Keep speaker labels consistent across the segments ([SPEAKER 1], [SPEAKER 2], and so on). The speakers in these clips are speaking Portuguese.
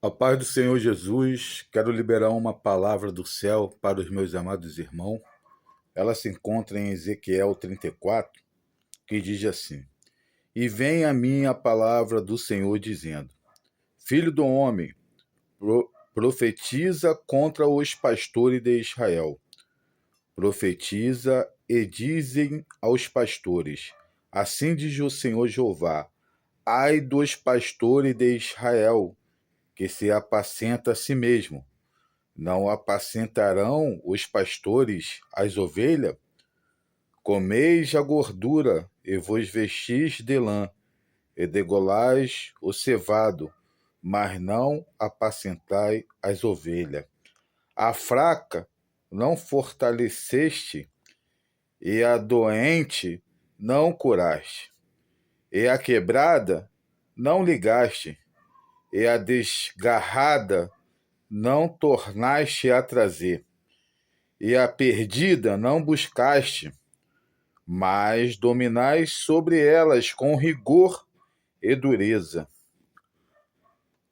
[SPEAKER 1] A paz do Senhor Jesus, quero liberar uma palavra do céu para os meus amados irmãos. Ela se encontra em Ezequiel 34, que diz assim: E vem a mim a palavra do Senhor dizendo: Filho do homem, profetiza contra os pastores de Israel. Profetiza e dizem aos pastores: Assim diz o Senhor Jeová: Ai dos pastores de Israel, que se apacenta a si mesmo. Não apacentarão os pastores as ovelhas? Comeis a gordura, e vos vestis de lã, e degolais o cevado, mas não apacentai as ovelhas. A fraca não fortaleceste, e a doente não curaste, e a quebrada não ligaste, e a desgarrada não tornaste a trazer, e a perdida não buscaste, mas dominais sobre elas com rigor e dureza.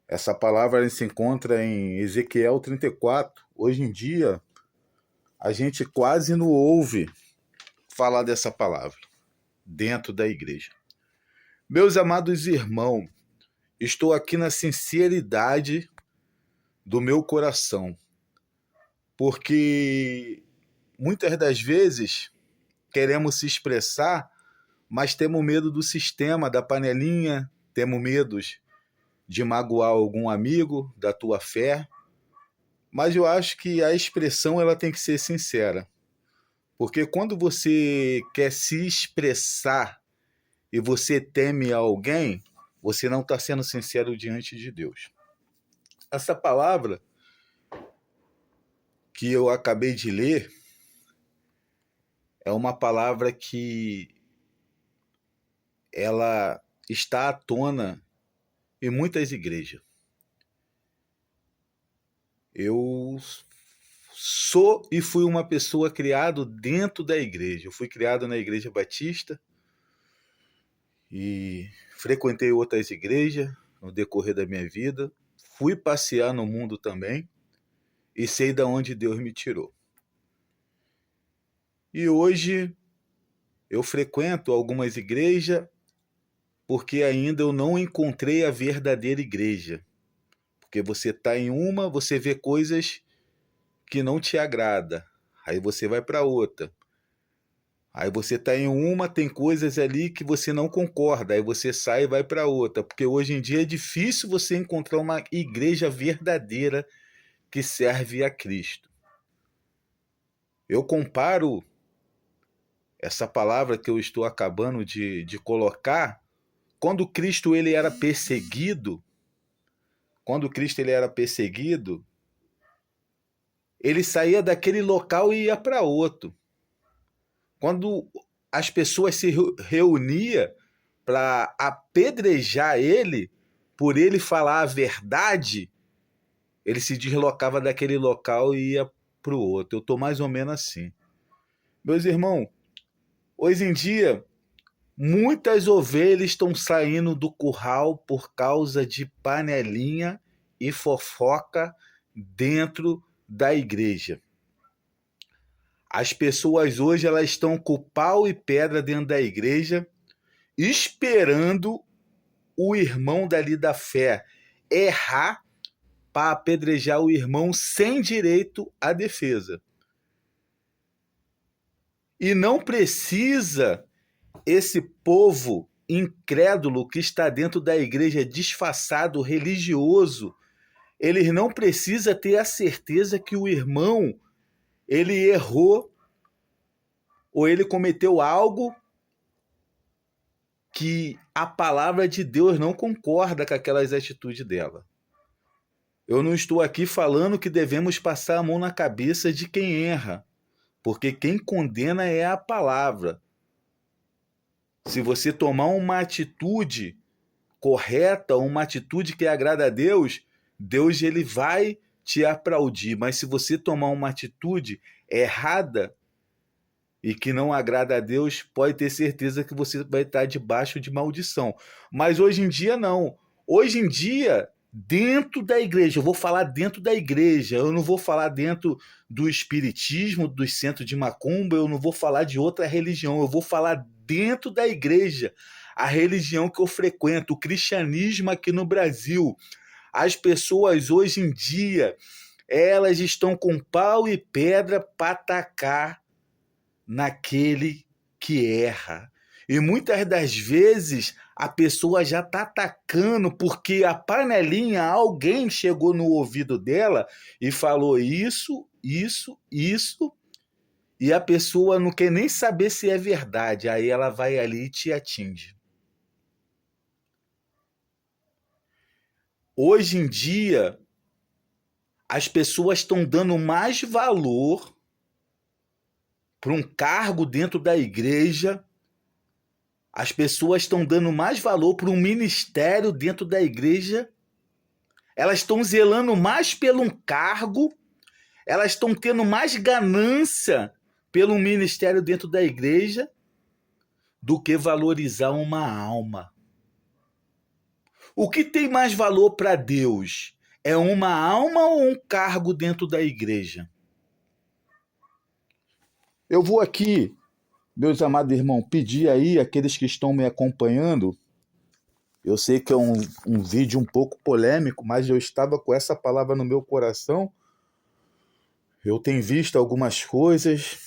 [SPEAKER 1] Essa palavra se encontra em Ezequiel 34. Hoje em dia, a gente quase não ouve falar dessa palavra dentro da igreja. Meus amados irmãos, estou aqui na sinceridade do meu coração, porque muitas das vezes queremos se expressar, mas temos medo do sistema, da panelinha, temos medo de magoar algum amigo da tua fé, mas eu acho que a expressão ela tem que ser sincera, porque quando você quer se expressar e você teme alguém, você não está sendo sincero diante de Deus. Essa palavra que eu acabei de ler é uma palavra que ela está à tona em muitas igrejas. Eu sou e fui uma pessoa criado dentro da igreja. Eu fui criado na igreja batista e frequentei outras igrejas no decorrer da minha vida. Fui passear no mundo também e sei de onde Deus me tirou. E hoje eu frequento algumas igrejas porque ainda eu não encontrei a verdadeira igreja. Porque você está em uma, você vê coisas que não te agrada. Aí você vai para outra. Aí você está em uma, tem coisas ali que você não concorda. Aí você sai e vai para outra. Porque hoje em dia é difícil você encontrar uma igreja verdadeira que serve a Cristo. Eu comparo essa palavra que eu estou acabando de colocar, quando Cristo ele era perseguido, ele saía daquele local e ia para outro. Quando as pessoas se reuniam para apedrejar ele, por ele falar a verdade, ele se deslocava daquele local e ia para o outro. Eu estou mais ou menos assim. Meus irmãos, hoje em dia, muitas ovelhas estão saindo do curral por causa de panelinha e fofoca dentro da igreja. As pessoas hoje elas estão com pau e pedra dentro da igreja, esperando o irmão dali da fé errar para apedrejar o irmão sem direito à defesa. E não precisa esse povo incrédulo que está dentro da igreja disfarçado, religioso, ele não precisa ter a certeza que o irmão ele errou ou ele cometeu algo que a palavra de Deus não concorda com aquelas atitudes dela. Eu não estou aqui falando que devemos passar a mão na cabeça de quem erra, porque quem condena é a palavra. Se você tomar uma atitude correta, uma atitude que agrada a Deus, Deus ele vai te aplaudir. Mas se você tomar uma atitude errada e que não agrada a Deus, pode ter certeza que você vai estar debaixo de maldição. Mas hoje em dia não. Hoje em dia, dentro da igreja. Eu vou falar dentro da igreja. Eu não vou falar dentro do espiritismo, dos centros de macumba. Eu não vou falar de outra religião. Eu vou falar dentro da igreja. A religião que eu frequento, o cristianismo aqui no Brasil. As pessoas hoje em dia, elas estão com pau e pedra para atacar naquele que erra. E muitas das vezes a pessoa já está atacando porque a panelinha, alguém chegou no ouvido dela e falou isso, e a pessoa não quer nem saber se é verdade. Aí ela vai ali e te atinge. Hoje em dia, as pessoas estão dando mais valor para um cargo dentro da igreja. As pessoas estão dando mais valor para um ministério dentro da igreja. Elas estão zelando mais pelo um cargo. Elas estão tendo mais ganância pelo ministério dentro da igreja do que valorizar uma alma. O que tem mais valor para Deus? É uma alma ou um cargo dentro da igreja? Eu vou aqui, meus amados irmãos, pedir aí àqueles que estão me acompanhando. Eu sei que é um vídeo um pouco polêmico, mas eu estava com essa palavra no meu coração. Eu tenho visto algumas coisas.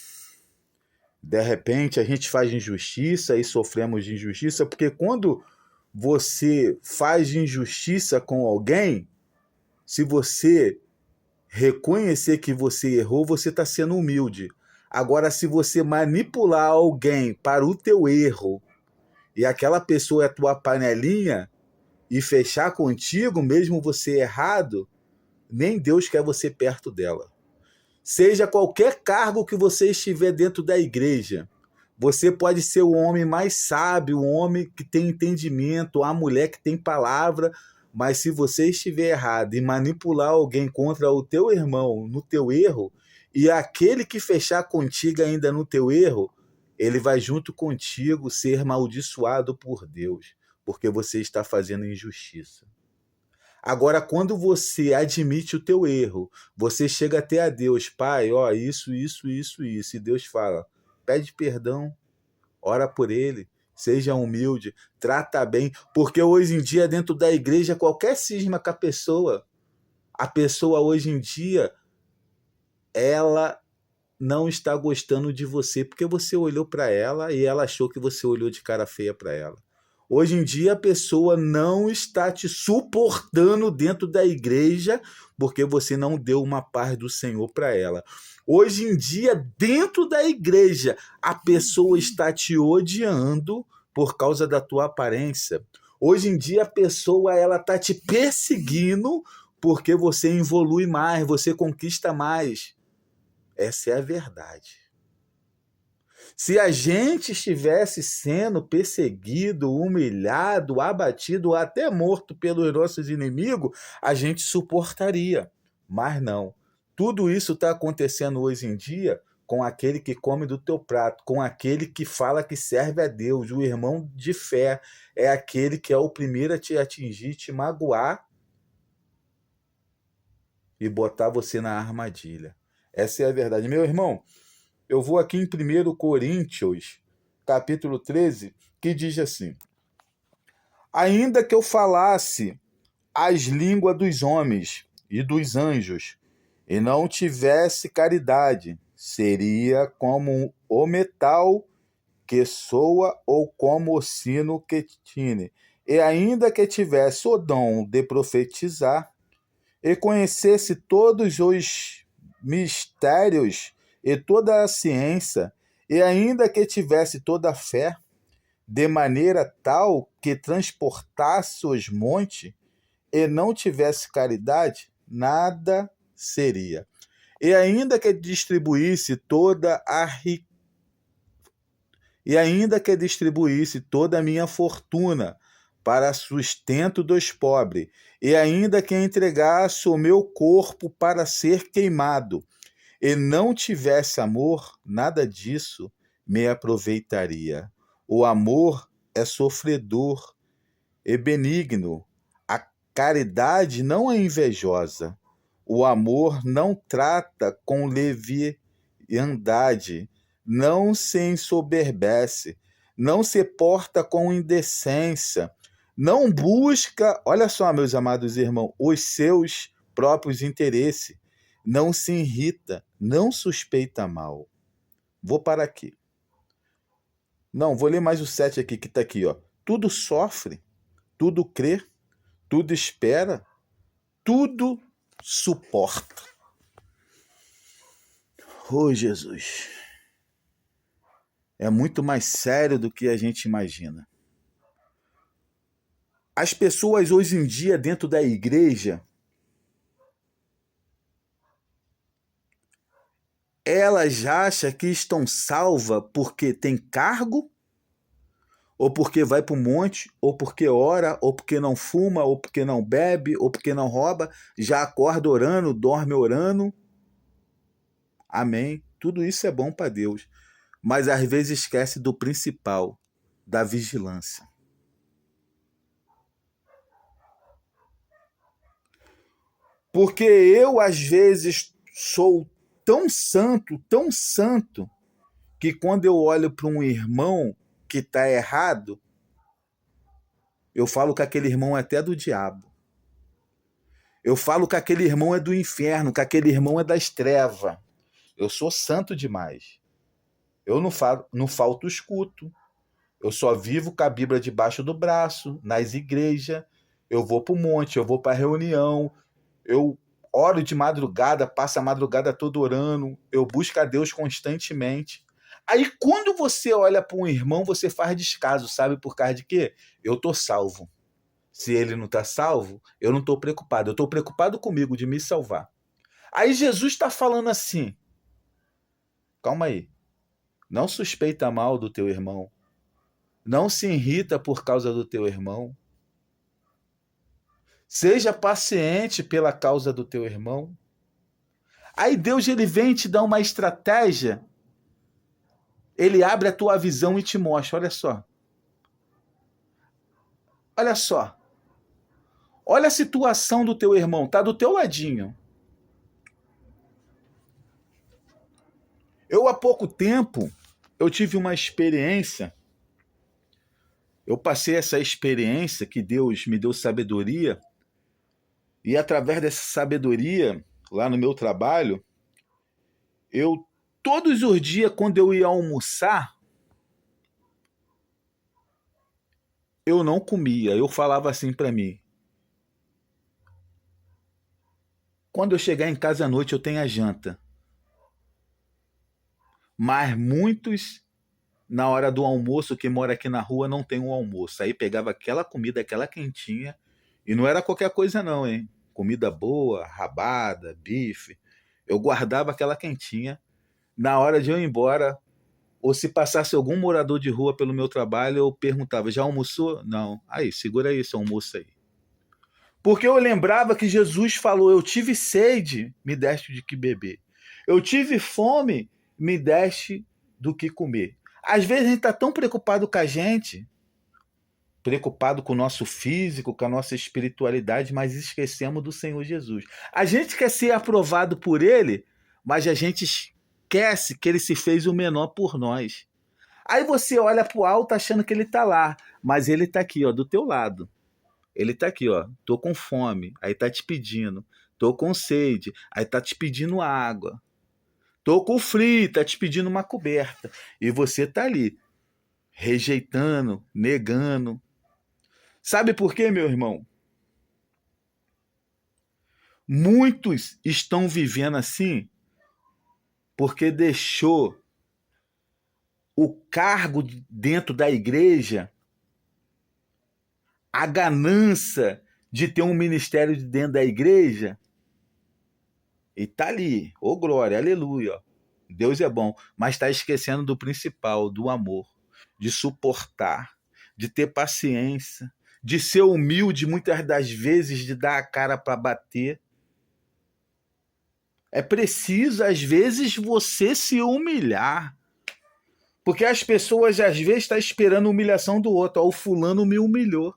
[SPEAKER 1] De repente a gente faz injustiça e sofremos de injustiça, porque quando você faz injustiça com alguém, se você reconhecer que você errou, você está sendo humilde. Agora, se você manipular alguém para o teu erro e aquela pessoa é tua panelinha e fechar contigo, mesmo você errado, nem Deus quer você perto dela. Seja qualquer cargo que você estiver dentro da igreja, você pode ser o homem mais sábio, o homem que tem entendimento, a mulher que tem palavra, mas se você estiver errado e manipular alguém contra o teu irmão no teu erro, e aquele que fechar contigo ainda no teu erro, ele vai junto contigo ser amaldiçoado por Deus, porque você está fazendo injustiça. Agora, quando você admite o teu erro, você chega até a Deus, Pai, ó, isso, e Deus fala, pede perdão, ora por ele, seja humilde, trata bem, porque hoje em dia, dentro da igreja, qualquer cisma com a pessoa hoje em dia, ela não está gostando de você, porque você olhou para ela e ela achou que você olhou de cara feia para ela. Hoje em dia a pessoa não está te suportando dentro da igreja porque você não deu uma paz do Senhor para ela. Hoje em dia, dentro da igreja, a pessoa está te odiando por causa da tua aparência. Hoje em dia a pessoa ela está te perseguindo porque você evolui mais, você conquista mais. Essa é a verdade. Se a gente estivesse sendo perseguido, humilhado, abatido ou até morto pelos nossos inimigos, a gente suportaria. Mas não. Tudo isso está acontecendo hoje em dia com aquele que come do teu prato, com aquele que fala que serve a Deus. O irmão de fé é aquele que é o primeiro a te atingir, te magoar e botar você na armadilha. Essa é a verdade. Meu irmão, eu vou aqui em 1 Coríntios, capítulo 13, que diz assim: ainda que eu falasse as línguas dos homens e dos anjos, e não tivesse caridade, seria como o metal que soa ou como o sino que tine. E ainda que tivesse o dom de profetizar, e conhecesse todos os mistérios e toda a ciência, e ainda que tivesse toda a fé, de maneira tal que transportasse os montes, e não tivesse caridade, nada seria. E ainda que distribuísse toda a e ainda que distribuísse toda a minha fortuna para sustento dos pobres, e ainda que entregasse o meu corpo para ser queimado, e não tivesse amor, nada disso me aproveitaria. O amor é sofredor e benigno. caridade não é invejosa. O amor não trata com leviandade, não se ensoberbece, não se porta com indecência, não busca, olha só, meus amados irmãos, os seus próprios interesses, não se irrita, não suspeita mal. Vou parar aqui. Não, vou ler mais o 7 aqui, que está aqui, ó. Tudo sofre, tudo crê, tudo espera, tudo suporta. Oh, Jesus. É muito mais sério do que a gente imagina. As pessoas hoje em dia dentro da igreja, elas acham que estão salvas porque tem cargo, ou porque vai para o monte, ou porque ora, ou porque não fuma, ou porque não bebe, ou porque não rouba, já acorda orando, dorme orando. Amém. Tudo isso é bom para Deus. Mas às vezes esquece do principal, da vigilância. Porque eu, às vezes, sou tão santo, que quando eu olho para um irmão que está errado, eu falo que aquele irmão é até do diabo. Eu falo que aquele irmão é do inferno, que aquele irmão é das trevas. Eu sou santo demais. Eu não falto escuto. Eu só vivo com a Bíblia debaixo do braço, nas igrejas. Eu vou para o monte, eu vou para a reunião. Eu oro de madrugada, passo a madrugada toda orando. Eu busco a Deus constantemente. Aí quando você olha para um irmão, você faz descaso, sabe por causa de quê? Eu estou salvo. Se ele não está salvo, eu não estou preocupado. Eu estou preocupado comigo, de me salvar. Aí Jesus está falando assim, calma aí, não suspeita mal do teu irmão. Não se irrita por causa do teu irmão. Seja paciente pela causa do teu irmão. Aí Deus ele vem te dar uma estratégia. Ele abre a tua visão e te mostra, olha só. Olha só. Olha a situação do teu irmão, está do teu ladinho. Eu, há pouco tempo, eu tive uma experiência. Eu passei essa experiência que Deus me deu sabedoria. E através dessa sabedoria, lá no meu trabalho, eu, todos os dias, quando eu ia almoçar, eu não comia. Eu falava assim para mim, quando eu chegar em casa à noite, eu tenho a janta. Mas muitos, na hora do almoço, que mora aqui na rua, não tem um almoço. Aí pegava aquela comida, aquela quentinha, e não era qualquer coisa não, hein? Comida boa, rabada, bife. Eu guardava aquela quentinha. Na hora de eu ir embora, ou se passasse algum morador de rua pelo meu trabalho, eu perguntava, já almoçou? Não. Aí, segura aí esse almoço aí. Porque eu lembrava que Jesus falou, eu tive sede, me deste de que beber. Eu tive fome, me deste do que comer. Às vezes a gente está tão preocupado com a gente, preocupado com o nosso físico, com a nossa espiritualidade, mas esquecemos do Senhor Jesus. A gente quer ser aprovado por Ele, mas a gente esquece que Ele se fez o menor por nós. Aí você olha para o alto achando que Ele está lá, mas Ele está aqui, ó, do teu lado. Ele está aqui, ó, tô com fome, aí está te pedindo. Tô com sede, aí está te pedindo água. Tô com frio, tá te pedindo uma coberta. E você tá ali, rejeitando, negando. Sabe por quê, meu irmão? Muitos estão vivendo assim porque deixou o cargo dentro da igreja, a ganância de ter um ministério dentro da igreja, e tá ali, ô glória, aleluia, Deus é bom, mas está esquecendo do principal, do amor, de suportar, de ter paciência, de ser humilde muitas das vezes, de dar a cara para bater. É preciso, às vezes, você se humilhar. Porque as pessoas, às vezes, estão esperando a humilhação do outro. Ó, o fulano me humilhou.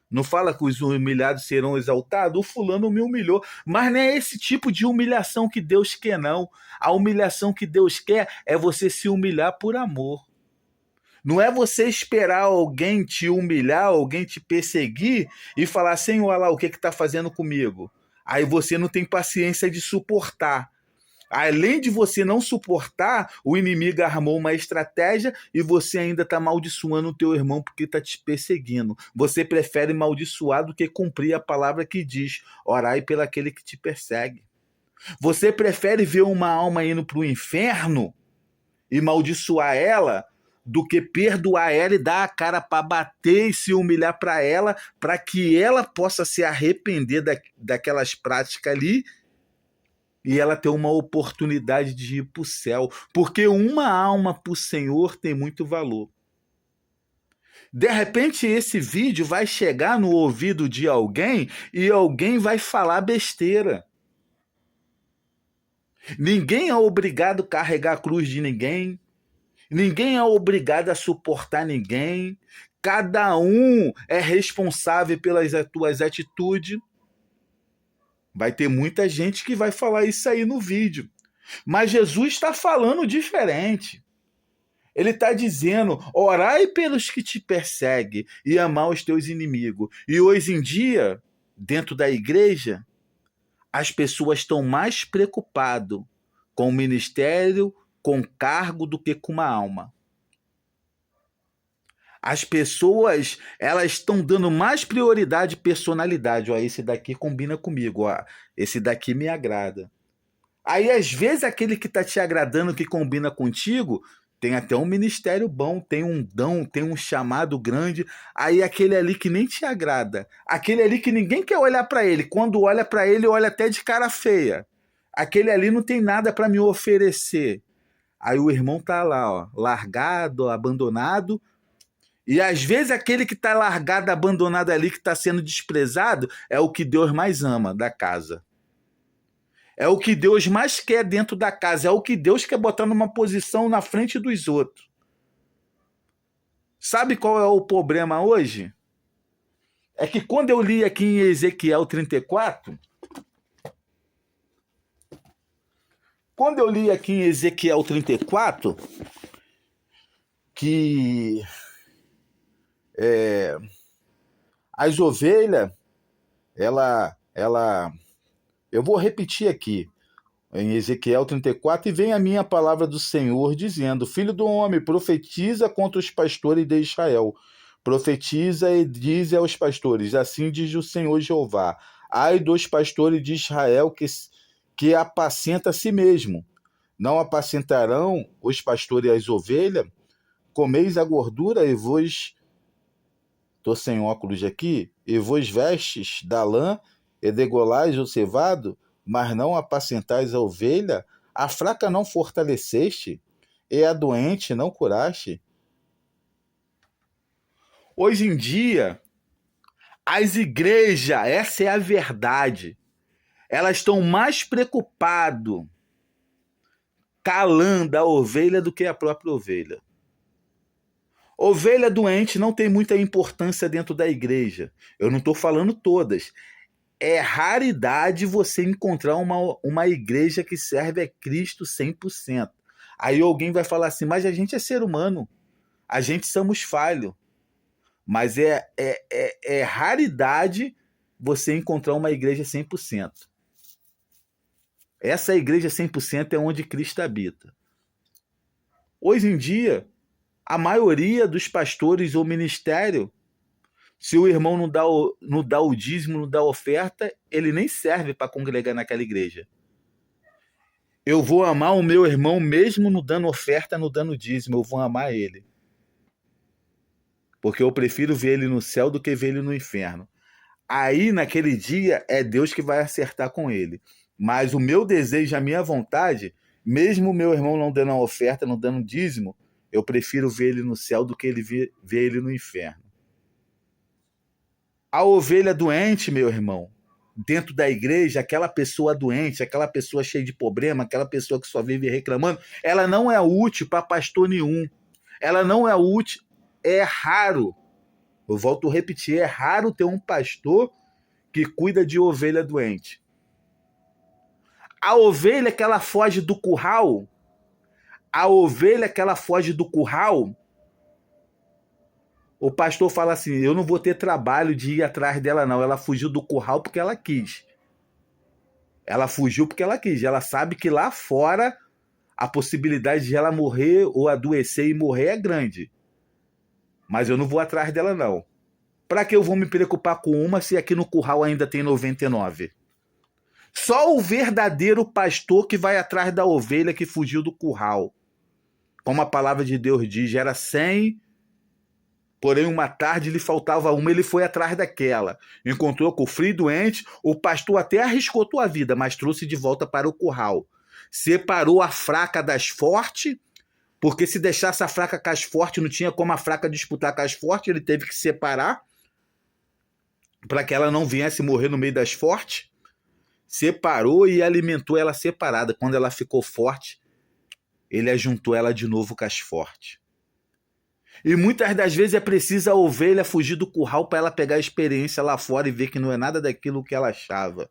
[SPEAKER 1] Não fala que os humilhados serão exaltados? O fulano me humilhou. Mas não é esse tipo de humilhação que Deus quer, não. A humilhação que Deus quer é você se humilhar por amor. Não é você esperar alguém te humilhar, alguém te perseguir e falar, Senhor, olha lá, o que está fazendo comigo? Aí você não tem paciência de suportar. Além de você não suportar, o inimigo armou uma estratégia e você ainda está amaldiçoando o teu irmão porque está te perseguindo. Você prefere amaldiçoar do que cumprir a palavra que diz, orai pelo aquele que te persegue. Você prefere ver uma alma indo para o inferno e amaldiçoar ela do que perdoar ela e dar a cara para bater e se humilhar para ela, para que ela possa se arrepender daquelas práticas ali e ela ter uma oportunidade de ir para o céu. Porque uma alma para o Senhor tem muito valor. De repente esse vídeo vai chegar no ouvido de alguém e alguém vai falar besteira. Ninguém é obrigado a carregar a cruz de ninguém. Ninguém é obrigado a suportar ninguém. Cada um é responsável pelas suas atitudes. Vai ter muita gente que vai falar isso aí no vídeo. Mas Jesus está falando diferente. Ele está dizendo, orai pelos que te perseguem e amar os teus inimigos. E hoje em dia, dentro da igreja, as pessoas estão mais preocupadas com o ministério, com cargo, do que com uma alma. As pessoas, elas estão dando mais prioridade à personalidade. Ó, esse daqui combina comigo, ó, esse daqui me agrada. Aí, às vezes, aquele que está te agradando, que combina contigo, tem até um ministério bom, tem um dom, tem um chamado grande. Aí, aquele ali que nem te agrada, aquele ali que ninguém quer olhar para ele, quando olha para ele, olha até de cara feia. Aquele ali não tem nada para me oferecer. Aí o irmão tá lá, ó, largado, abandonado. E às vezes aquele que está largado, abandonado ali, que está sendo desprezado, é o que Deus mais ama da casa. É o que Deus mais quer dentro da casa. É o que Deus quer botar numa posição na frente dos outros. Sabe qual é o problema hoje? É que quando eu li aqui em Ezequiel 34, que as ovelhas, eu vou repetir aqui, em Ezequiel 34, e vem a minha palavra do Senhor, dizendo, filho do homem, profetiza contra os pastores de Israel. Profetiza e diz aos pastores, assim diz o Senhor Jeová, ai dos pastores de Israel que apacenta a si mesmo. Não apacentarão os pastores as ovelhas? Comeis a gordura e vos... Estou sem óculos aqui. E vos vestes da lã e degolais o cevado, mas não apacentais a ovelha? A fraca não fortaleceste? E a doente não curaste? Hoje em dia, as igrejas, essa é a verdade, elas estão mais preocupadas calando a ovelha do que a própria ovelha. Ovelha doente não tem muita importância dentro da igreja. Eu não estou falando todas. É raridade você encontrar uma igreja que serve a Cristo 100%. Aí alguém vai falar assim, mas a gente é ser humano. A gente somos falhos. Mas é raridade você encontrar uma igreja 100%. Essa igreja 100% é onde Cristo habita. Hoje em dia, a maioria dos pastores ou ministério, se o irmão não dá o dízimo, não dá a oferta, ele nem serve para congregar naquela igreja. Eu vou amar o meu irmão mesmo não dando oferta, não dando dízimo, eu vou amar ele. Porque eu prefiro ver ele no céu do que ver ele no inferno. Aí, naquele dia, é Deus que vai acertar com ele. Mas o meu desejo, a minha vontade, mesmo o meu irmão não dando a oferta, não dando dízimo, eu prefiro ver ele no céu do que ver ele no inferno. A ovelha doente, meu irmão, dentro da igreja, aquela pessoa doente, aquela pessoa cheia de problema, aquela pessoa que só vive reclamando, ela não é útil para pastor nenhum. Ela não é útil, é raro Eu volto a repetir, é raro ter um pastor que cuida de ovelha doente. A ovelha que ela foge do curral, o pastor fala assim, eu não vou ter trabalho de ir atrás dela não, ela fugiu do curral porque ela quis. Ela fugiu porque ela quis, ela sabe que lá fora a possibilidade de ela morrer ou adoecer e morrer é grande. Mas eu não vou atrás dela não. Para que eu vou me preocupar com uma se aqui no curral ainda tem 99? Só o verdadeiro pastor que vai atrás da ovelha que fugiu do curral. Como a palavra de Deus diz, era 100, porém uma tarde lhe faltava uma, ele foi atrás daquela. Encontrou com o frio e doente, o pastor até arriscou tua vida, mas trouxe de volta para o curral. Separou a fraca das fortes, porque se deixasse a fraca com as fortes, não tinha como a fraca disputar com as fortes, ele teve que separar para que ela não viesse morrer no meio das fortes. Separou e alimentou ela separada. Quando ela ficou forte, ele ajuntou ela de novo com as fortes. E muitas das vezes é preciso a ovelha fugir do curral para ela pegar a experiência lá fora e ver que não é nada daquilo que ela achava.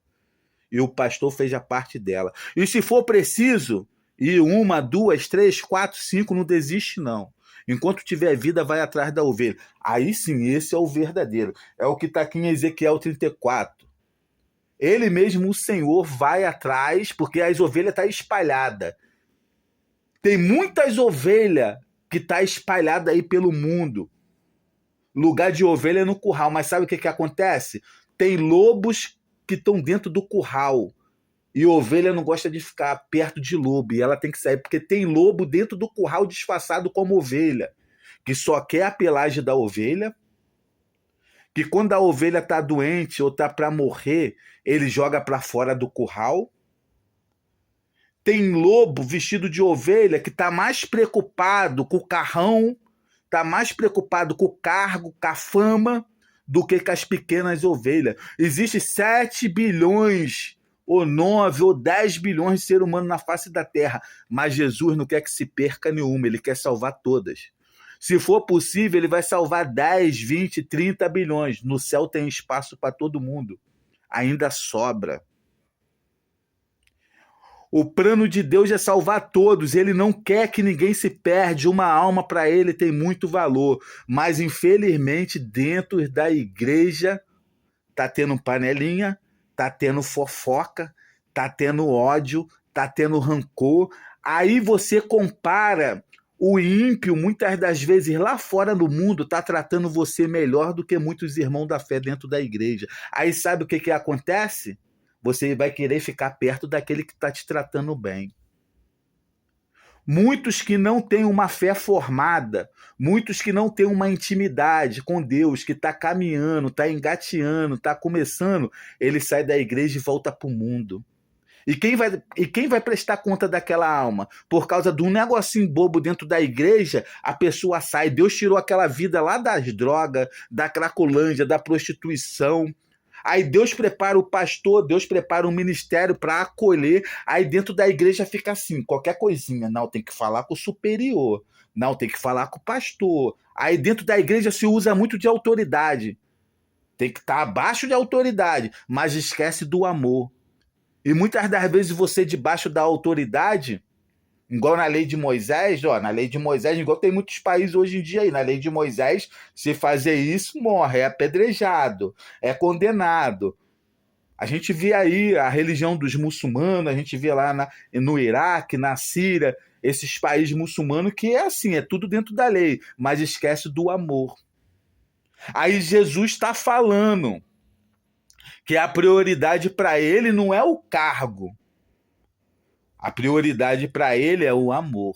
[SPEAKER 1] E o pastor fez a parte dela. E se for preciso, ir 1, 2, 3, 4, 5, não desiste não. Enquanto tiver vida, vai atrás da ovelha. Aí sim, esse é o verdadeiro. É o que está aqui em Ezequiel 34. Ele mesmo, o Senhor, vai atrás, porque as ovelhas estão espalhadas. Tem muitas ovelhas que estão espalhadas aí pelo mundo. Lugar de ovelha é no curral, mas sabe o que acontece? Tem lobos que estão dentro do curral. E ovelha não gosta de ficar perto de lobo, e ela tem que sair, porque tem lobo dentro do curral disfarçado como ovelha, que só quer a pelagem da ovelha, que quando a ovelha está doente ou está para morrer, ele joga para fora do curral. Tem lobo vestido de ovelha que está mais preocupado com o carrão, está mais preocupado com o cargo, com a fama, do que com as pequenas ovelhas. Existe 7 bilhões ou 9 ou 10 bilhões de seres humanos na face da terra, mas Jesus não quer que se perca nenhuma, ele quer salvar todas. Se for possível, ele vai salvar 10, 20, 30 bilhões. No céu tem espaço para todo mundo. Ainda sobra. O plano de Deus é salvar todos. Ele não quer que ninguém se perde. Uma alma para ele tem muito valor. Mas, infelizmente, dentro da igreja, tá tendo panelinha, tá tendo fofoca, tá tendo ódio, tá tendo rancor. Aí você compara o ímpio, muitas das vezes lá fora no mundo, tá tratando você melhor do que muitos irmãos da fé dentro da igreja. Aí sabe o que acontece? Você vai querer ficar perto daquele que está te tratando bem. Muitos que não têm uma fé formada, muitos que não têm uma intimidade com Deus, que está caminhando, está engateando, está começando, ele sai da igreja e volta para o mundo. E quem vai prestar conta daquela alma? Por causa de um negocinho bobo dentro da igreja, a pessoa sai. Deus tirou aquela vida lá das drogas, da cracolândia, da prostituição. Aí Deus prepara o pastor, Deus prepara um ministério para acolher. Aí dentro da igreja fica assim, qualquer coisinha. Não, tem que falar com o superior. Não, tem que falar com o pastor. Aí dentro da igreja se usa muito de autoridade. Tem que estar abaixo de autoridade, mas esquece do amor. E muitas das vezes você debaixo da autoridade, igual na lei de Moisés, na lei de Moisés, igual tem muitos países hoje em dia aí, na lei de Moisés, se fazer isso, morre, é apedrejado, é condenado. A gente vê aí a religião dos muçulmanos, a gente vê lá no Iraque, na Síria, esses países muçulmanos que é assim, é tudo dentro da lei, mas esquece do amor. Aí Jesus está falando que a prioridade para ele não é o cargo. A prioridade para ele é o amor.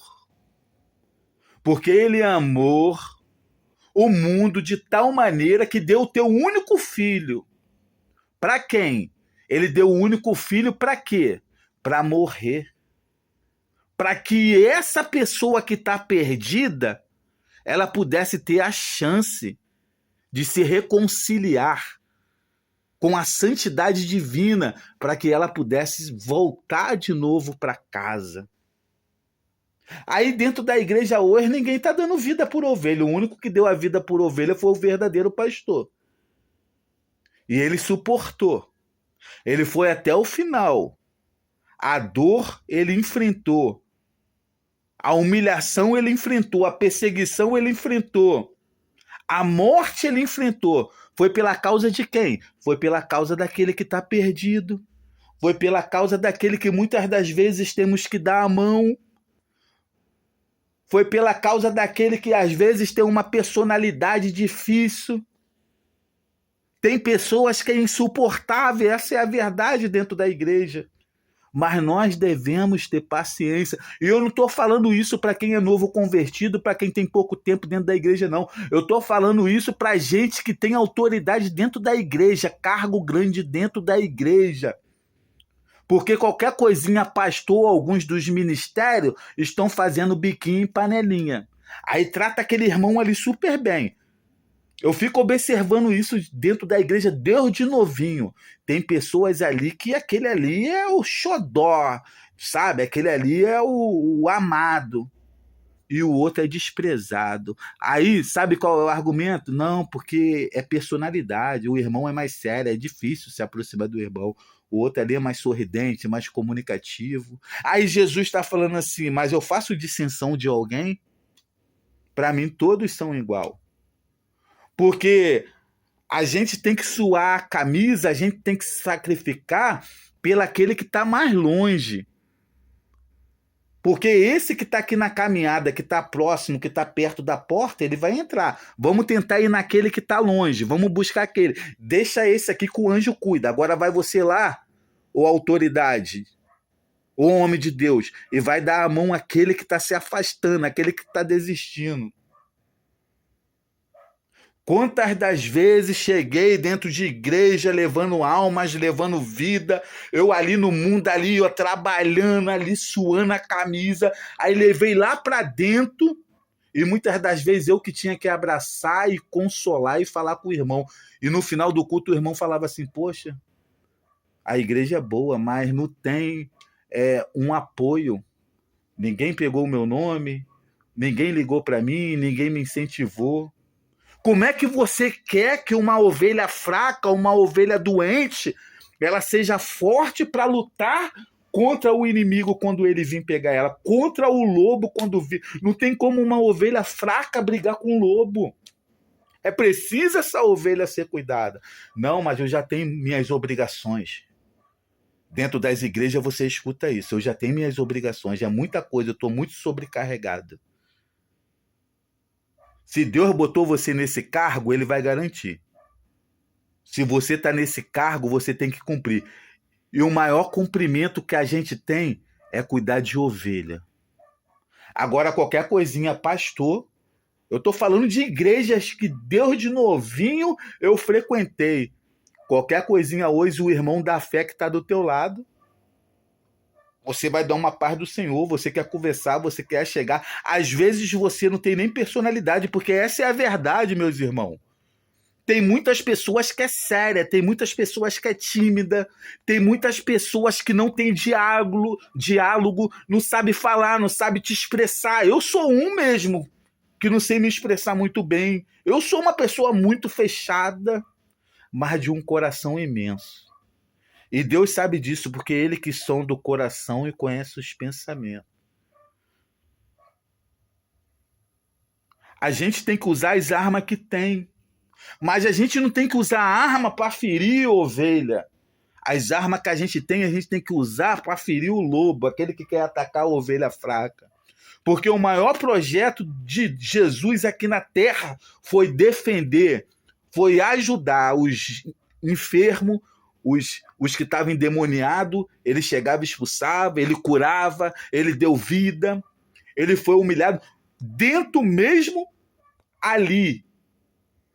[SPEAKER 1] Porque ele amou o mundo de tal maneira que deu o teu único filho. Para quem? Ele deu o único filho para quê? Para morrer. Para que essa pessoa que está perdida, ela pudesse ter a chance de se reconciliar com a santidade divina, para que ela pudesse voltar de novo para casa. Aí dentro da igreja hoje ninguém está dando vida por ovelha. O único que deu a vida por ovelha foi o verdadeiro pastor. E ele suportou. Ele foi até o final. A dor ele enfrentou. A humilhação ele enfrentou. A perseguição ele enfrentou. A morte ele enfrentou. Foi pela causa de quem? Foi pela causa daquele que está perdido. Foi pela causa daquele que muitas das vezes temos que dar a mão. Foi pela causa daquele que às vezes tem uma personalidade difícil. Tem pessoas que é insuportável, essa é a verdade dentro da igreja. Mas nós devemos ter paciência. E eu não estou falando isso para quem é novo convertido, para quem tem pouco tempo dentro da igreja, não. Eu estou falando isso para gente que tem autoridade dentro da igreja, cargo grande dentro da igreja. Porque qualquer coisinha, pastor, alguns dos ministérios estão fazendo biquinho em panelinha. Aí trata aquele irmão ali super bem. Eu fico observando isso dentro da igreja desde novinho. Tem pessoas ali que aquele ali é o xodó, sabe? Aquele ali é o amado. E o outro é desprezado. Aí, sabe qual é o argumento? Não, porque é personalidade. O irmão é mais sério, é difícil se aproximar do irmão. O outro ali é mais sorridente, mais comunicativo. Aí Jesus está falando assim, mas eu faço dissensão de alguém? Para mim, todos são igual. Porque a gente tem que suar a camisa, a gente tem que se sacrificar pelaquele que está mais longe. Porque esse que está aqui na caminhada, que está próximo, que está perto da porta, ele vai entrar. Vamos tentar ir naquele que está longe, vamos buscar aquele. Deixa esse aqui que o anjo cuida. Agora vai você lá, ou autoridade, ou homem de Deus, e vai dar a mão àquele que está se afastando, àquele que está desistindo. Quantas das vezes cheguei dentro de igreja levando almas, levando vida, eu ali no mundo, ali eu trabalhando, ali suando a camisa, aí levei lá para dentro e muitas das vezes eu que tinha que abraçar e consolar e falar com o irmão. E no final do culto o irmão falava assim, poxa, a igreja é boa, mas não tem um apoio. Ninguém pegou o meu nome, ninguém ligou para mim, ninguém me incentivou. Como é que você quer que uma ovelha fraca, uma ovelha doente, ela seja forte para lutar contra o inimigo quando ele vir pegar ela, contra o lobo quando vir? Não tem como uma ovelha fraca brigar com o lobo. É preciso essa ovelha ser cuidada. Não, mas eu já tenho minhas obrigações. Dentro das igrejas você escuta isso. Eu já tenho minhas obrigações, é muita coisa, eu estou muito sobrecarregado. Se Deus botou você nesse cargo, ele vai garantir. Se você está nesse cargo, você tem que cumprir. E o maior cumprimento que a gente tem é cuidar de ovelha. Agora, qualquer coisinha, pastor, eu estou falando de igrejas que desde novinho eu frequentei. Qualquer coisinha hoje, o irmão da fé que está do teu lado, você vai dar uma paz do Senhor, você quer conversar, você quer chegar. Às vezes você não tem nem personalidade, porque essa é a verdade, meus irmãos. Tem muitas pessoas que é séria, tem muitas pessoas que é tímida, tem muitas pessoas que não tem diálogo, não sabe falar, não sabe te expressar. Eu sou um mesmo que não sei me expressar muito bem. Eu sou uma pessoa muito fechada, mas de um coração imenso. E Deus sabe disso, porque Ele que sonda o coração e conhece os pensamentos. A gente tem que usar as armas que tem. Mas a gente não tem que usar a arma para ferir a ovelha. As armas que a gente tem que usar para ferir o lobo, aquele que quer atacar a ovelha fraca. Porque o maior projeto de Jesus aqui na terra foi defender, foi ajudar os enfermos, os que estavam endemoniados. Ele chegava e expulsava, ele curava, ele deu vida, ele foi humilhado. Dentro mesmo ali,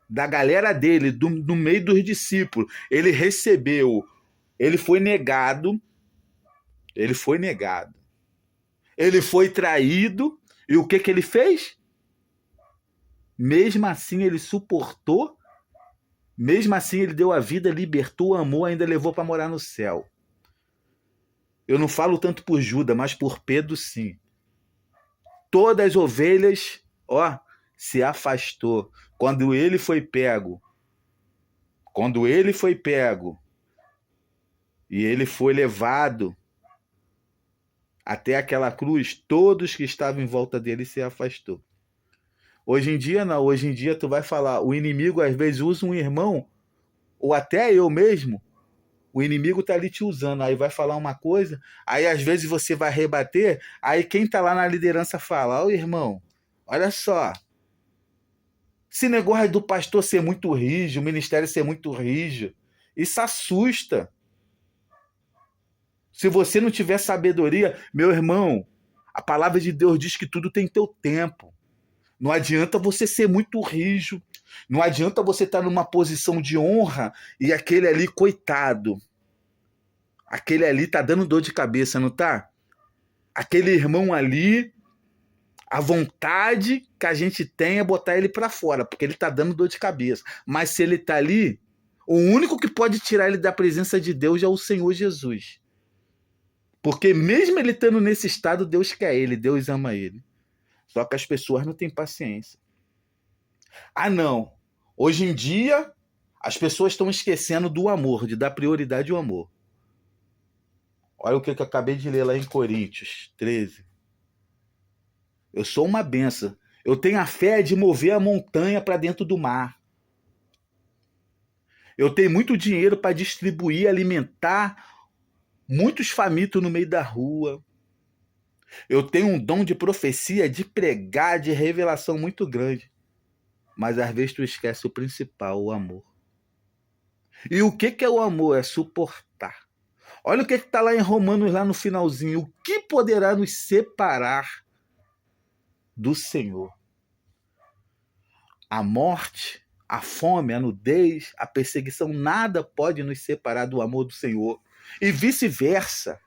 [SPEAKER 1] da galera dele, do meio dos discípulos, ele recebeu, ele foi negado, ele foi traído, e o que ele fez? Mesmo assim ele suportou, mesmo assim ele deu a vida, libertou, amou, ainda levou para morar no céu. Eu não falo tanto por Judas, mas por Pedro sim. todas as ovelhas, se afastou. Quando ele foi pego e ele foi levado até aquela cruz, todos que estavam em volta dele se afastou. Hoje em dia não, hoje em dia tu vai falar, o inimigo às vezes usa um irmão, ou até eu mesmo, o inimigo tá ali te usando, aí vai falar uma coisa, aí às vezes você vai rebater, aí quem tá lá na liderança fala, irmão, olha só, esse negócio do pastor ser muito rígido, o ministério ser muito rígido, isso assusta. Se você não tiver sabedoria, meu irmão, a palavra de Deus diz que tudo tem teu tempo. Não adianta você ser muito rígido, não adianta você estar numa posição de honra e aquele ali, coitado, aquele ali tá dando dor de cabeça, não tá? Aquele irmão ali, a vontade que a gente tem é botar ele para fora, porque ele tá dando dor de cabeça. Mas se ele tá ali, o único que pode tirar ele da presença de Deus é o Senhor Jesus. Porque mesmo ele estando nesse estado, Deus quer ele, Deus ama ele. Só que as pessoas não têm paciência. Ah, não. Hoje em dia, as pessoas estão esquecendo do amor, de dar prioridade ao amor. Olha o que eu acabei de ler lá em Coríntios 13. Eu sou uma benção. Eu tenho a fé de mover a montanha para dentro do mar. Eu tenho muito dinheiro para distribuir, alimentar muitos famintos no meio da rua. Eu tenho um dom de profecia, de pregar, de revelação muito grande. Mas às vezes tu esquece o principal, o amor. E o que é o amor? É suportar. Olha o que está lá em Romanos, lá no finalzinho. O que poderá nos separar do Senhor? A morte, a fome, a nudez, a perseguição, nada pode nos separar do amor do Senhor. E vice-versa.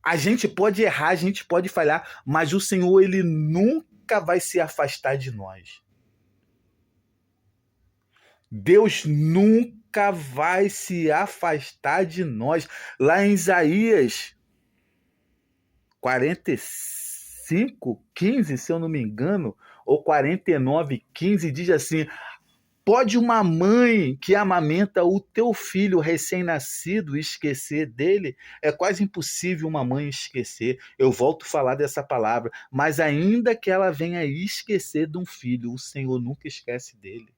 [SPEAKER 1] A gente pode errar, a gente pode falhar, mas o Senhor, ele nunca vai se afastar de nós. Deus nunca vai se afastar de nós. Lá em Isaías 45:15, se eu não me engano, ou 49:15, diz assim: pode uma mãe que amamenta o teu filho recém-nascido esquecer dele? É quase impossível uma mãe esquecer. Eu volto a falar dessa palavra. Mas ainda que ela venha esquecer de um filho, o Senhor nunca esquece dele.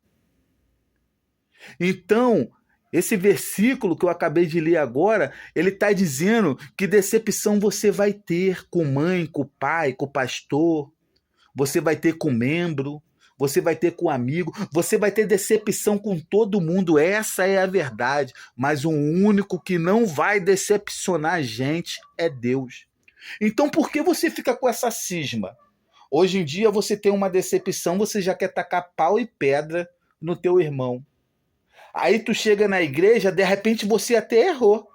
[SPEAKER 1] Então, esse versículo que eu acabei de ler agora, ele está dizendo que decepção você vai ter com mãe, com pai, com pastor, você vai ter com membro, você vai ter com amigo, você vai ter decepção com todo mundo, essa é a verdade. Mas o único que não vai decepcionar a gente é Deus. Então por que você fica com essa cisma? Hoje em dia você tem uma decepção, você já quer tacar pau e pedra no teu irmão. Aí tu chega na igreja, de repente você até errou.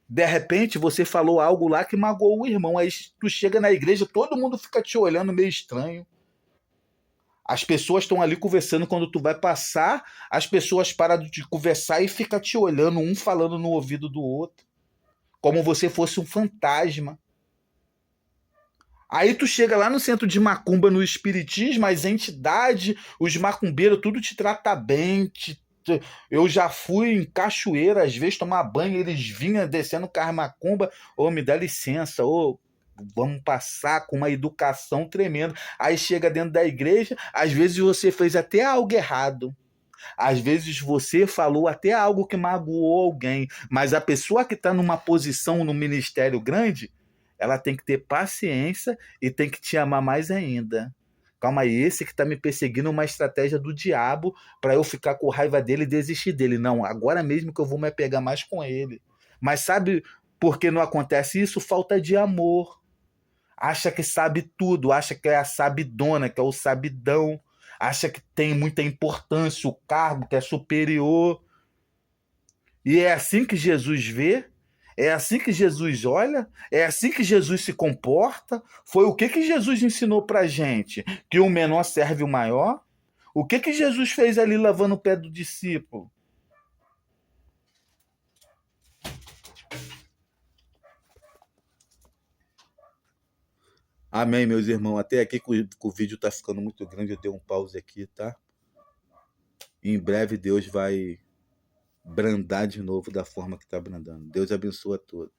[SPEAKER 1] De repente você falou algo lá que magoou o irmão. Aí tu chega na igreja, todo mundo fica te olhando meio estranho. As pessoas estão ali conversando, quando tu vai passar, as pessoas param de conversar e ficam te olhando, um falando no ouvido do outro. Como você fosse um fantasma. Aí tu chega lá no centro de macumba, no espiritismo, as entidades, os macumbeiros, tudo te trata bem, eu já fui em cachoeira, às vezes, tomar banho, eles vinham descendo com as macumba, me dá licença, vamos passar com uma educação tremenda. Aí chega dentro da igreja, às vezes você fez até algo errado. Às vezes você falou até algo que magoou alguém, mas a pessoa que está numa posição no ministério grande, ela tem que ter paciência e tem que te amar mais ainda. Calma aí, esse que está me perseguindo é uma estratégia do diabo para eu ficar com raiva dele e desistir dele. Não, agora mesmo que eu vou me apegar mais com ele. Mas sabe por que não acontece isso? Falta de amor. Acha que sabe tudo, acha que é a sabidona, que é o sabidão, acha que tem muita importância, o cargo que é superior. E é assim que Jesus vê, é assim que Jesus olha, é assim que Jesus se comporta. Foi o que Jesus ensinou pra gente? Que o menor serve o maior? O que Jesus fez ali lavando o pé do discípulo? Amém, meus irmãos. Até aqui que o vídeo está ficando muito grande, eu dei um pause aqui, tá? Em breve Deus vai brandar de novo da forma que está brandando. Deus abençoe a todos.